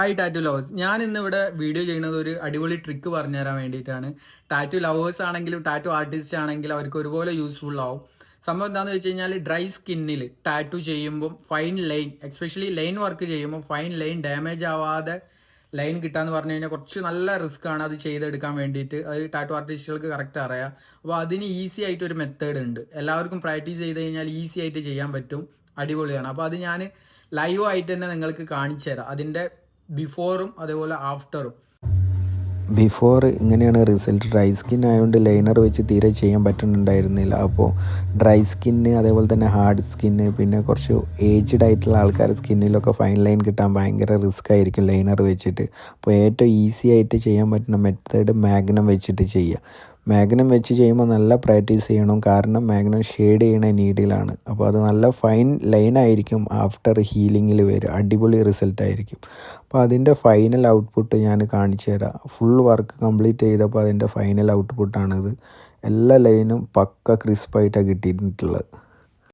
Hi tattoo lovers. ഞാൻ ഇന്ന് ഇവിടെ വീഡിയോ ചെയ്യുന്നത് ഒരു അടിപൊളി ട്രിക്ക് പറഞ്ഞു തരാൻ വേണ്ടിയിട്ടാണ്. ടാറ്റു ലവേഴ്സ് ആണെങ്കിലും ടാറ്റു ആർട്ടിസ്റ്റ് ആണെങ്കിലും അവർക്ക് ഒരുപോലെ യൂസ്ഫുൾ ആവും. സംഭവം എന്താണെന്ന് വെച്ച് കഴിഞ്ഞാൽ ഡ്രൈ സ്കിന്നിൽ ടാറ്റു ചെയ്യുമ്പോൾ fine line, especially line work ചെയ്യുമ്പോൾ ഫൈൻ ലൈൻ ഡാമേജ് ആവാതെ ലൈൻ കിട്ടാന്ന് പറഞ്ഞു കഴിഞ്ഞാൽ കുറച്ച് നല്ല റിസ്ക് ആണ് അത് ചെയ്തെടുക്കാൻ വേണ്ടിയിട്ട്. അത് ടാറ്റു ആർട്ടിസ്റ്റുകൾക്ക് കറക്റ്റ് അറിയാം. അപ്പോൾ അതിന് ഈസി ആയിട്ട് ഒരു മെത്തേഡ് ഉണ്ട്. എല്ലാവർക്കും പ്രാക്ടീസ് ചെയ്ത് കഴിഞ്ഞാൽ ഈസി ആയിട്ട് ചെയ്യാൻ പറ്റും. അടിപൊളിയാണ്. അപ്പോൾ അത് ഞാൻ ലൈവ് ആയിട്ട് തന്നെ നിങ്ങൾക്ക് കാണിച്ചു തരാം. അതിൻ്റെ ബിഫോറും അതേപോലെ ആഫ്റ്ററും. ബിഫോർ ഇങ്ങനെയാണ് റിസൾട്ട്. ഡ്രൈ സ്കിൻ ആയതുകൊണ്ട് ലൈനർ വെച്ച് തീരെ ചെയ്യാൻ പറ്റുന്നുണ്ടായിരുന്നില്ല. അപ്പോൾ ഡ്രൈ സ്കിന്ന്, അതേപോലെ തന്നെ ഹാർഡ് സ്കിന്ന്, പിന്നെ കുറച്ച് ഏജ്ഡ് ആയിട്ടുള്ള ആൾക്കാരുടെ സ്കിന്നിലൊക്കെ ഫൈൻ ലൈൻ കിട്ടാൻ ഭയങ്കര റിസ്ക് ആയിരിക്കും ലൈനർ വെച്ചിട്ട്. അപ്പോൾ ഏറ്റവും ഈസി ആയിട്ട് ചെയ്യാൻ പറ്റുന്ന മെത്തേഡ് മാഗ്നം വെച്ചിട്ട് ചെയ്യുക. മാഗ്നം വെച്ച് ചെയ്യുമ്പോൾ നല്ല പ്രാക്ടീസ് ചെയ്യണം. കാരണം മാഗ്നം ഷെയ്ഡ് ചെയ്യണ നീഡിലാണ്. അപ്പോൾ അത് നല്ല ഫൈൻ ലൈനായിരിക്കും ആഫ്റ്റർ ഹീലിങ്ങിൽ വരും. അടിപൊളി റിസൾട്ടായിരിക്കും. അപ്പോൾ അതിൻ്റെ ഫൈനൽ ഔട്ട്പുട്ട് ഞാൻ കാണിച്ചു തരാം. ഫുൾ വർക്ക് കംപ്ലീറ്റ് ചെയ്തപ്പോൾ അതിൻ്റെ ഫൈനൽ ഔട്ട്പുട്ടാണിത്. എല്ലാ ലൈനും പക്ക ക്രിസ്പായിട്ടാണ് കിട്ടിയിട്ടുള്ളത്.